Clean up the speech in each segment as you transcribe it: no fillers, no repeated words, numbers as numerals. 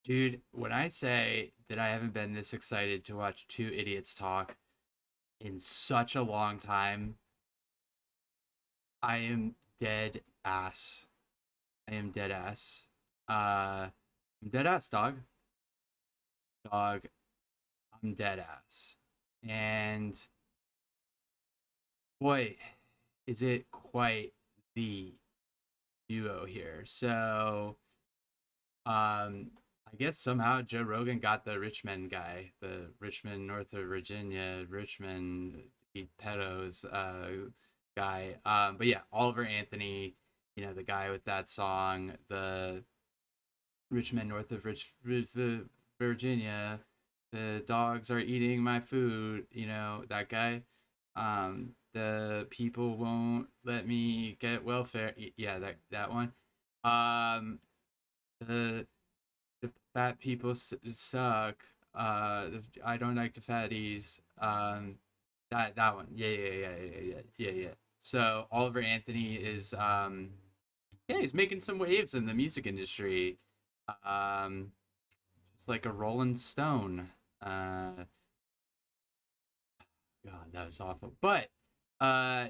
Dude, when I say that I haven't been this excited to watch two idiots talk in such a long time, I am dead ass. I am dead ass. I'm dead ass, dog. Dog, I'm dead ass. And boy, is it quite the duo here. I guess somehow Joe Rogan got the Richmond guy, the Richmond, North of Virginia, Richmond, pedos guy. But yeah, Oliver Anthony, the guy with that song, the Richmond, North of Virginia, the dogs are eating my food, that guy. The people won't let me get welfare. Yeah, that one. Um, the the fat people suck. I don't like the fatties. That one. Yeah. So Oliver Anthony is yeah, he's making some waves in the music industry. Um, just like a Rolling Stone. God, that was awful. But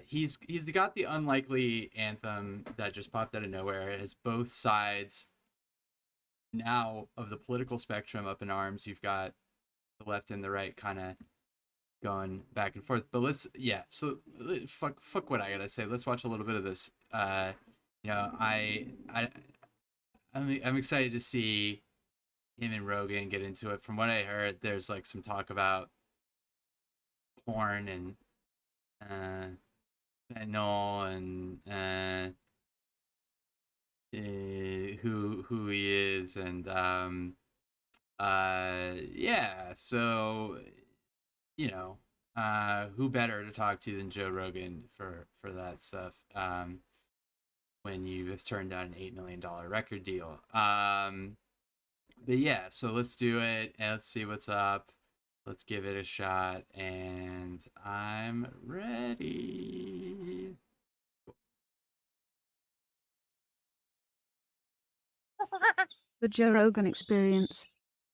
he's got the unlikely anthem that just popped out of nowhere. It has both sides now of the political spectrum up in arms. You've got the left and the right kind of going back and forth. But fuck what I gotta say. Let's watch a little bit of this. You know, I'm excited to see him and Rogan get into it. From what I heard, there's like some talk about porn and fentanyl and who he is and yeah, so who better to talk to than Joe Rogan for that stuff, when you have turned down an $8 million record deal. But yeah, so let's do it and let's see what's up. Let's give it a shot, and I'm ready. The Joe Rogan Experience.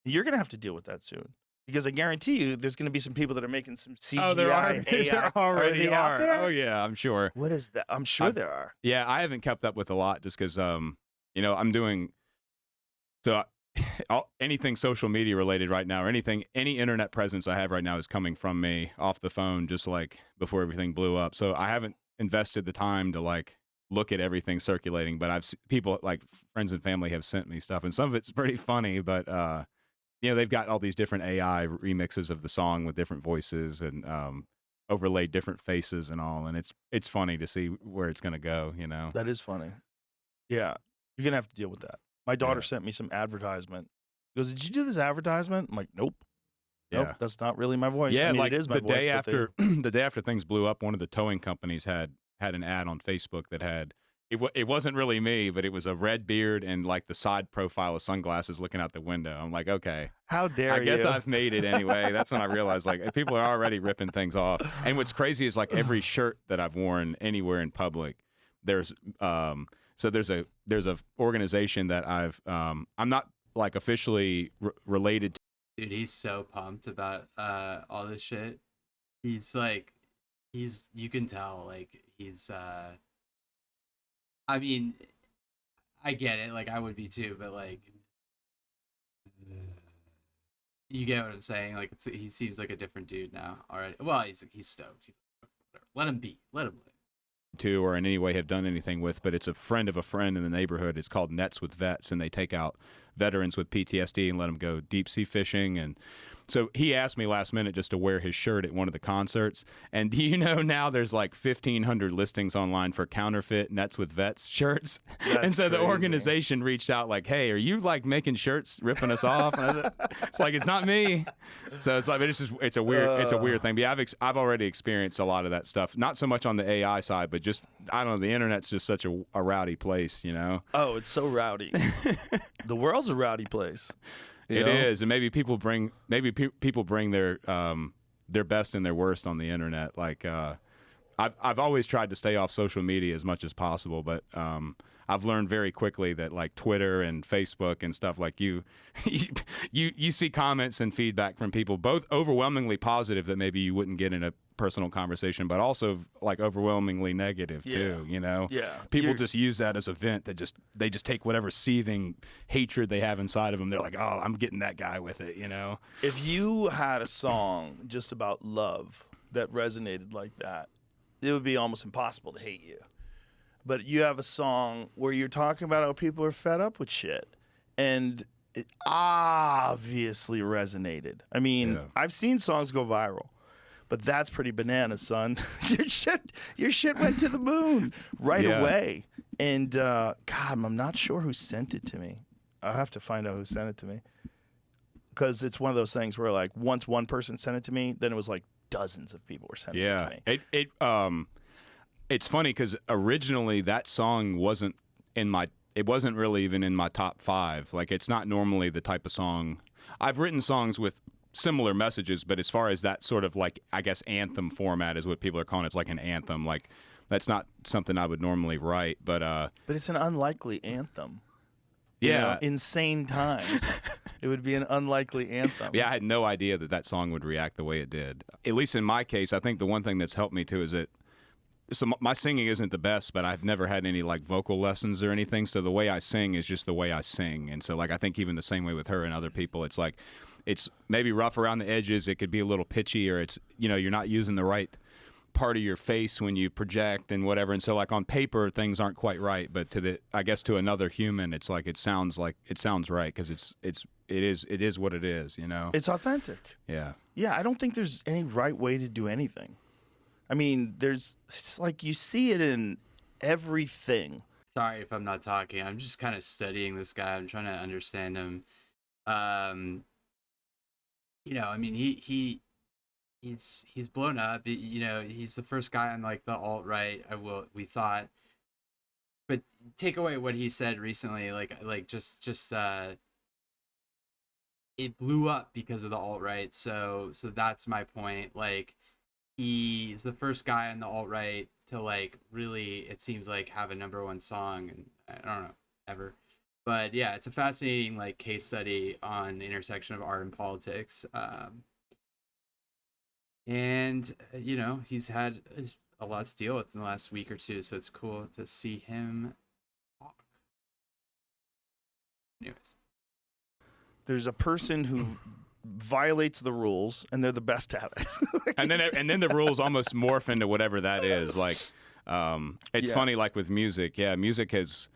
You're gonna have to deal with that soon because I guarantee you, there's gonna be some people that are making some CGI. Oh, there are. AI. There already they out are. there? Oh yeah, I'm sure. What is that? I'm sure there are. Yeah, I haven't kept up with a lot just because I'm doing so. Anything social media related right now, or any internet presence I have right now is coming from me off the phone, just like before everything blew up. So I haven't invested the time to like look at everything circulating, but people like friends and family have sent me stuff, and some of it's pretty funny, but they've got all these different AI remixes of the song with different voices and overlaid different faces and all, and it's funny to see where it's gonna go. That is funny. Yeah, you're gonna have to deal with that. My daughter sent me some advertisement. She goes, "Did you do this advertisement?" I'm like, "Nope, nope, that's not really my voice." Yeah, I mean, like it is my the voice. day after the day after things blew up, one of the towing companies had an ad on Facebook that had it wasn't really me, but it was a red beard and like the side profile of sunglasses looking out the window. I'm like, okay, how dare you? I guess I've made it anyway. That's when I realized like people are already ripping things off. And what's crazy is like every shirt that I've worn anywhere in public, there's there's a organization that I'm not like officially related to. Dude, he's so pumped about all this shit. He's like, you can tell like he's I mean, I get it, like I would be too, but like you get what I'm saying. Like he seems like a different dude now already. Well, he's stoked. Let him be. Let him live. To or in any way have done anything with, but it's a friend of a friend in the neighborhood. It's called Nets with Vets, and they take out veterans with PTSD and let them go deep sea fishing. And so he asked me last minute just to wear his shirt at one of the concerts. And do you know now there's like 1,500 listings online for counterfeit Nets with Vets shirts? And so the organization reached out like, "Hey, are you like making shirts ripping us off?" And it's like, it's not me. So it's like it's a weird thing. But yeah, I've already experienced a lot of that stuff. Not so much on the AI side, but just I don't know. The internet's just such a rowdy place, Oh, it's so rowdy. The world's a rowdy place. It is, and maybe people bring their best and their worst on the internet. Like I've always tried to stay off social media as much as possible, but I've learned very quickly that like Twitter and Facebook and stuff like you see comments and feedback from people, both overwhelmingly positive that maybe you wouldn't get in a personal conversation, but also like overwhelmingly negative too, you know? Yeah. People just use that as a vent that they just take whatever seething hatred they have inside of them. They're like, oh, I'm getting that guy with it, you know? If you had a song just about love that resonated like that, it would be almost impossible to hate you. But you have a song where you're talking about how people are fed up with shit, and it obviously resonated. I mean, I've seen songs go viral, but that's pretty bananas, son. your shit went to the moon right away. And God, I'm not sure who sent it to me. I'll have to find out who sent it to me, because it's one of those things where like once one person sent it to me, then it was like dozens of people were sending it to me. It's funny because originally that song wasn't it wasn't really even in my top 5. Like, it's not normally the type of song. I've written songs with similar messages, but as far as that sort of like, I guess, anthem format is what people are calling it. It's like an anthem. Like, that's not something I would normally write, but it's an unlikely anthem. Yeah. You know, insane times. It would be an unlikely anthem. Yeah, I had no idea that song would react the way it did. At least in my case, I think the one thing that's helped me too is that my singing isn't the best, but I've never had any like vocal lessons or anything. So the way I sing is just the way I sing. And so like, I think even the same way with her and other people, it's like, it's maybe rough around the edges. It could be a little pitchy, or it's, you know, you're not using the right part of your face when you project and whatever. And so like on paper, things aren't quite right, but I guess to another human, it's like, it sounds right. Cause it is what it is, you know? It's authentic. Yeah. Yeah. I don't think there's any right way to do anything. I mean, it's like you see it in everything. Sorry if I'm not talking. I'm just kind of studying this guy. I'm trying to understand him. You know, I mean, he's blown up. You know, he's the first guy on like the alt-right. We thought, but take away what he said recently, like just it blew up because of the alt-right. So that's my point. Like, he's the first guy on the alt-right to like really, it seems like, have a #1 song, and I don't know, ever. But yeah, it's a fascinating like case study on the intersection of art and politics. And you know, he's had a lot to deal with in the last week or two, so it's cool to see him talk. Anyways, there's a person who violates the rules, and they're the best at it. and then the rules almost morph into whatever that is. Like, it's funny, like with music. Yeah, music has,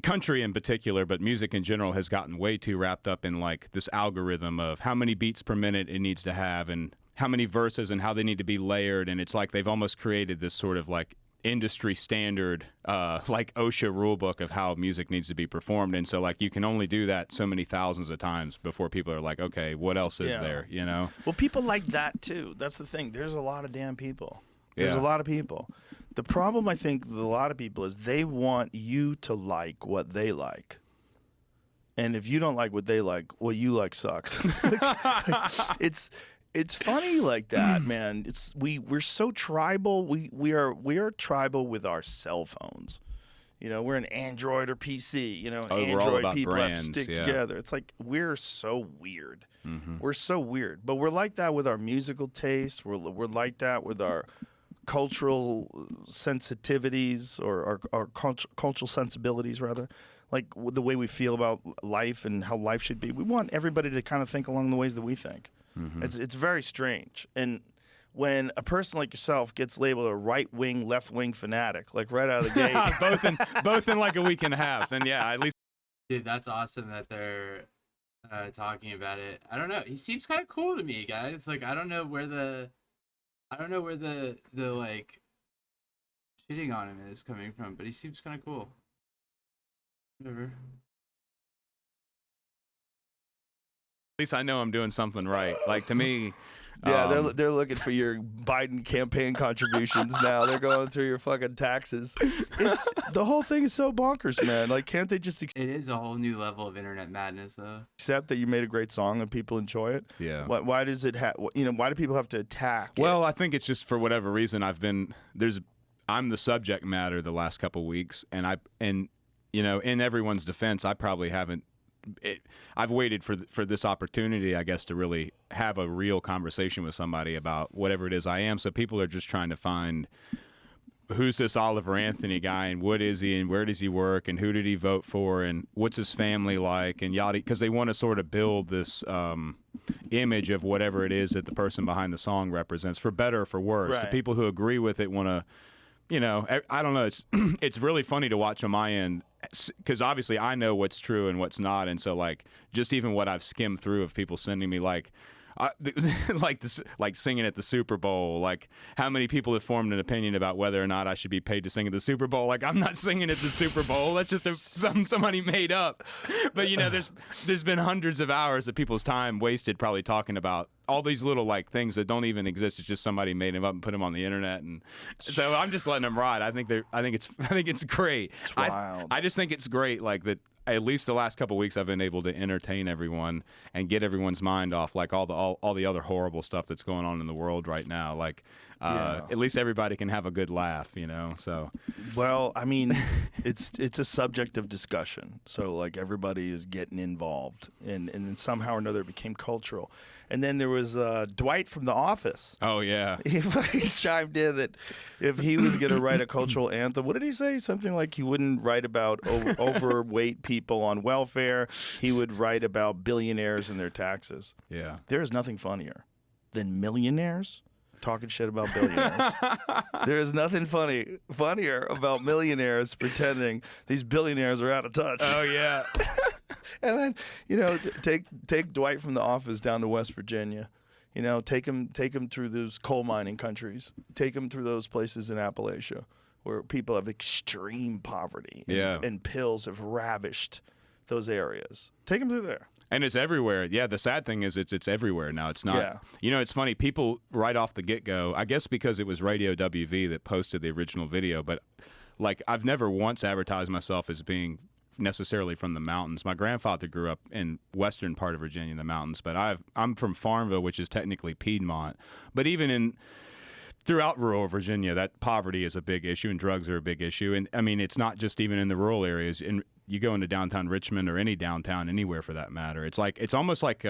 country in particular, but music in general has gotten way too wrapped up in like this algorithm of how many beats per minute it needs to have, and how many verses, and how they need to be layered. And it's like they've almost created this sort of like industry standard, like OSHA rule book of how music needs to be performed. And so like, you can only do that so many thousands of times before people are like, okay, what else is there, you know? Well, people like that too. That's the thing. There's a lot of damn people. There's a lot of people. The problem, I think, with a lot of people is they want you to like what they like. And if you don't like what they like, what you like sucks. It's funny like that, man. We're so tribal. We are tribal with our cell phones. You know, we're an Android or PC. You know, Android people brands, have to stick together. It's like we're so weird. We're so weird. But we're like that with our musical taste. We're like that with our cultural sensitivities, or our cultural sensibilities, rather. Like the way we feel about life and how life should be. We want everybody to kind of think along the ways that we think. It's very strange. And when a person like yourself gets labeled a right-wing, left-wing fanatic, like right out of the gate, both in like a week and a half, then yeah, at least. Dude, that's awesome that they're talking about it. I don't know. He seems kind of cool to me, guys. Like, I don't know where the like shitting on him is coming from, but he seems kind of cool. Whatever. At least I know I'm doing something right. Like, to me, yeah, they're looking for your Biden campaign contributions now. They're going through your fucking taxes. The whole thing is so bonkers, man. Like, can't they just It is a whole new level of internet madness, though. accept that you made a great song and people enjoy it? Yeah. Why does it why do people have to attack Well, it? I think it's just for whatever reason I'm the subject matter the last couple weeks, and in everyone's defense, I probably haven't. I've waited for this opportunity, I guess, to really have a real conversation with somebody about whatever it is I am. So people are just trying to find who's this Oliver Anthony guy, and what is he, and where does he work, and who did he vote for, and what's his family like, and yada, because they want to sort of build this image of whatever it is that the person behind the song represents, for better or for worse. Right. The people who agree with it want to, I don't know. It's really funny to watch on my end, because obviously I know what's true and what's not, and so like just even what I've skimmed through of people sending me like like singing at the Super Bowl, like how many people have formed an opinion about whether or not I should be paid to sing at the Super Bowl. Like, I'm not singing at the Super Bowl. That's just somebody made up. But there's been hundreds of hours of people's time wasted probably talking about all these little like things that don't even exist. It's just somebody made them up and put them on the internet, and so I'm just letting them ride. I think it's great. It's wild. I just think it's great, like that. At least the last couple of weeks, I've been able to entertain everyone and get everyone's mind off like all the other horrible stuff that's going on in the world right now. Like, at least everybody can have a good laugh, So, well, I mean, it's a subject of discussion. So like everybody is getting involved, and then somehow or another it became cultural. And then there was Dwight from The Office. Oh yeah, He chimed in that if he was going to write a cultural anthem, what did he say? Something like he wouldn't write about overweight people on welfare. He would write about billionaires and their taxes. Yeah. There is nothing funnier than millionaires talking shit about billionaires. There is nothing funnier about millionaires pretending these billionaires are out of touch. Oh yeah. And then, take Dwight from The Office down to West Virginia. Take him through those coal mining countries. Take him through those places in Appalachia where people have extreme poverty. And pills have ravished those areas. Take him through there. And it's everywhere. Yeah, the sad thing is it's everywhere now. It's not. Yeah. It's funny. People right off the get-go, I guess because it was Radio WV that posted the original video, but like I've never once advertised myself as being necessarily from the mountains. My grandfather grew up in western part of Virginia in the mountains, but I'm from Farmville, which is technically Piedmont. But even throughout rural Virginia, that poverty is a big issue and drugs are a big issue. And I mean, it's not just even in the rural areas. You go into downtown Richmond or any downtown anywhere for that matter. It's almost like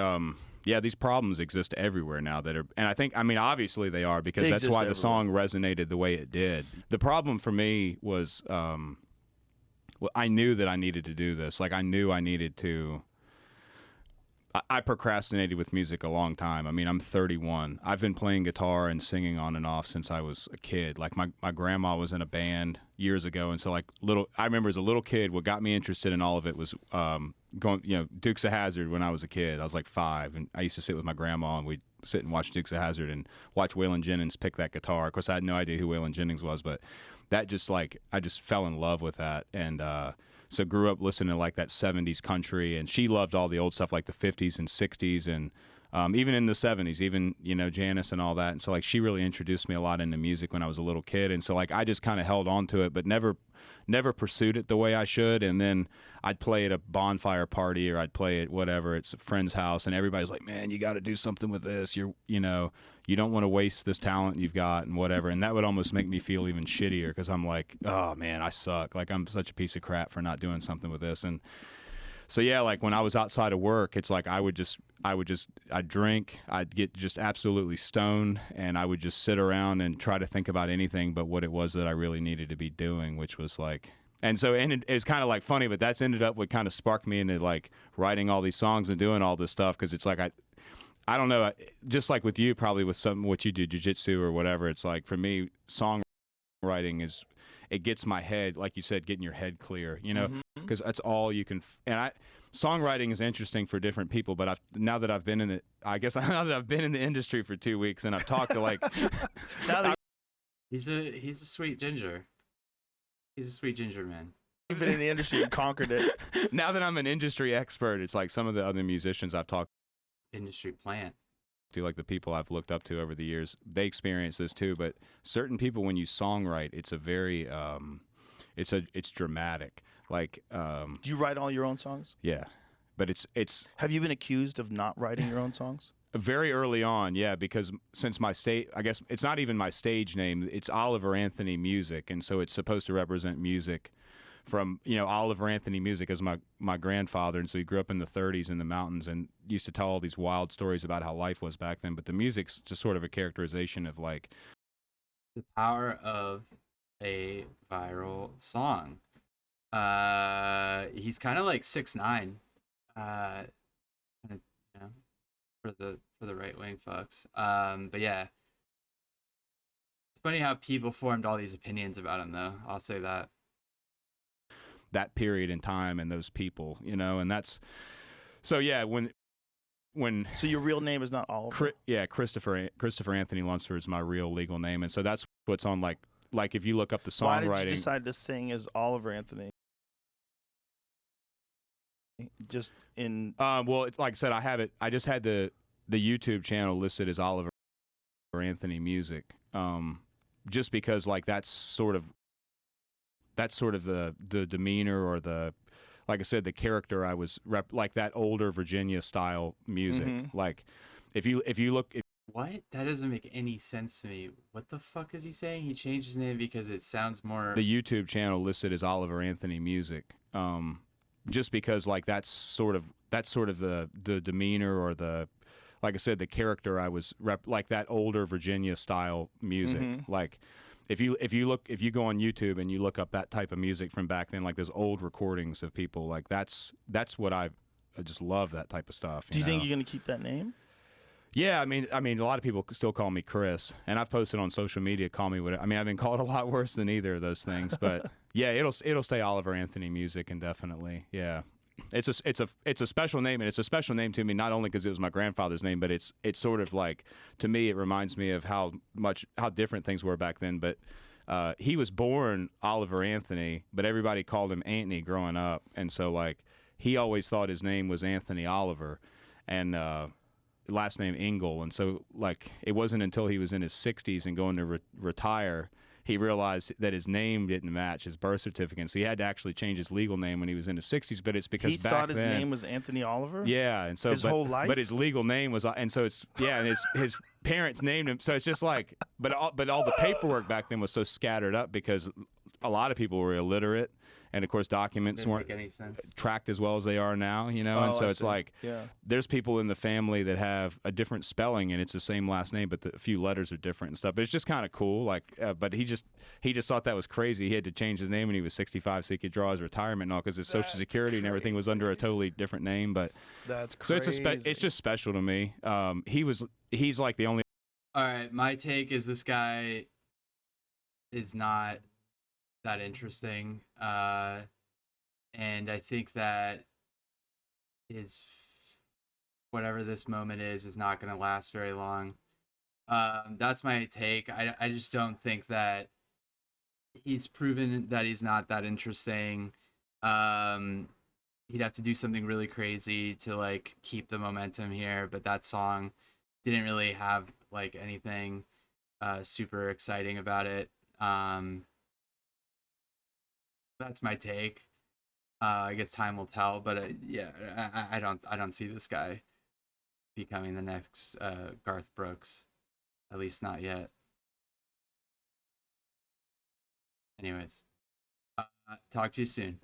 these problems exist everywhere now and I mean, obviously they are, because that's why the song resonated the way it did. The problem for me was I knew that I needed to do this. Like, I knew I needed to. I procrastinated with music a long time. I mean, I'm 31. I've been playing guitar and singing on and off since I was a kid. Like, my grandma was in a band years ago, and so like I remember as a little kid, what got me interested in all of it was going, Dukes of Hazzard when I was a kid. I was like 5, and I used to sit with my grandma, and we'd sit and watch Dukes of Hazzard and watch Waylon Jennings pick that guitar. Of course, I had no idea who Waylon Jennings was, but that just like I just fell in love with that, and so grew up listening to like that 70s country, and she loved all the old stuff like the 50s and 60s, and even in the 70s, even Janis and all that. And so like she really introduced me a lot into music when I was a little kid, and so like I just kind of held on to it, but never pursued it the way I should. And then I'd play at a bonfire party, or I'd play at whatever, it's a friend's house, and everybody's like, man, you got to do something with this. You don't want to waste this talent you've got and whatever. And that would almost make me feel even shittier, because I'm like, oh man, I suck. Like, I'm such a piece of crap for not doing something with this. And so yeah, like when I was outside of work, it's like I'd drink, I'd get just absolutely stoned, and I would just sit around and try to think about anything but what it was that I really needed to be doing, which was like. And so it's kind of like funny, but that's ended up what kind of sparked me into like writing all these songs and doing all this stuff, because it's like I don't know, just like with you, probably with what you do, jiu-jitsu or whatever, it's like for me, songwriting it gets my head, like you said, getting your head clear, because that's all you can. And songwriting is interesting for different people, but now that I've been in the industry for 2 weeks, and I've talked to like. He's a sweet ginger. He's a sweet ginger man. You've been in the industry and conquered it. Now that I'm an industry expert, it's like some of the other musicians I've talked industry plant to, like the people I've looked up to over the years, they experience this too. But certain people, when you songwrite, it's a very it's dramatic. Like do you write all your own songs? Yeah, but it's have you been accused of not writing your own songs? Very early on, yeah, because since I guess it's not even my stage name. It's Oliver Anthony Music, and so it's supposed to represent music from, Oliver Anthony Music as my grandfather, and so he grew up in the 30s in the mountains and used to tell all these wild stories about how life was back then. But the music's just sort of a characterization of like The power of a viral song. He's kind of like 6'9", kinda, you know, for the right wing fucks. But yeah, it's funny how people formed all these opinions about him, though. I'll say that. that period in time and those people, and that's so yeah. When So your real name is not Oliver? Christopher Anthony Lunsford is my real legal name, and so that's what's on like if you look up the Why songwriting. did you decide to sing as Oliver Anthony? Just in Well, it's like I said, I just had the YouTube channel listed as Oliver Anthony Music, just because like that's sort of the demeanor or the, like I said, the character I was like that older Virginia style music. Like if you look. What? That doesn't make any sense to me. What the fuck is he saying? He changed his name because it sounds more. The YouTube channel listed as Oliver Anthony Music, just because like that's sort of the demeanor or the, like I said, the character I was like that older Virginia style music. Like if you go on YouTube and you look up that type of music from back then, like those old recordings of people, like that's what I just love, that type of stuff. Do you think you're gonna keep that name? Yeah, I mean, a lot of people still call me Chris, and I've posted on social media, call me what. I mean, I've been called a lot worse than either of those things, but yeah, it'll stay Oliver Anthony Music indefinitely. Yeah, it's a special name, and it's a special name to me not only because it was my grandfather's name, but it's sort of like, to me it reminds me of how different things were back then. But he was born Oliver Anthony, but everybody called him Anthony growing up, and so like he always thought his name was Anthony Oliver, and last name Engel, and so like it wasn't until he was in his 60s and going to retire he realized that his name didn't match his birth certificate, so he had to actually change his legal name when he was in his 60s. But it's because he back thought his then, name was Anthony Oliver. Yeah, and so his whole life. But his legal name was, and so it's and his parents named him. So it's just like, but all the paperwork back then was so scattered up because a lot of people were illiterate. And of course, documents weren't tracked as well as they are now, and so it's like, there's people in the family that have a different spelling and it's the same last name, but a few letters are different and stuff. But it's just kind of cool. Like, but he just thought that was crazy. He had to change his name when he was 65 so he could draw his retirement and all, because his Social Security and everything was under a totally different name. But that's crazy. So it's just special to me. He's like the only. All right, my take is this guy is not that interesting, and I think that whatever this moment is not going to last very long. That's my take. I just don't think that he's proven that he's not that interesting. He'd have to do something really crazy to like keep the momentum here, but that song didn't really have like anything super exciting about it. That's my take. I guess time will tell, but yeah, I don't see this guy becoming the next Garth Brooks, at least not yet. Anyways, talk to you soon.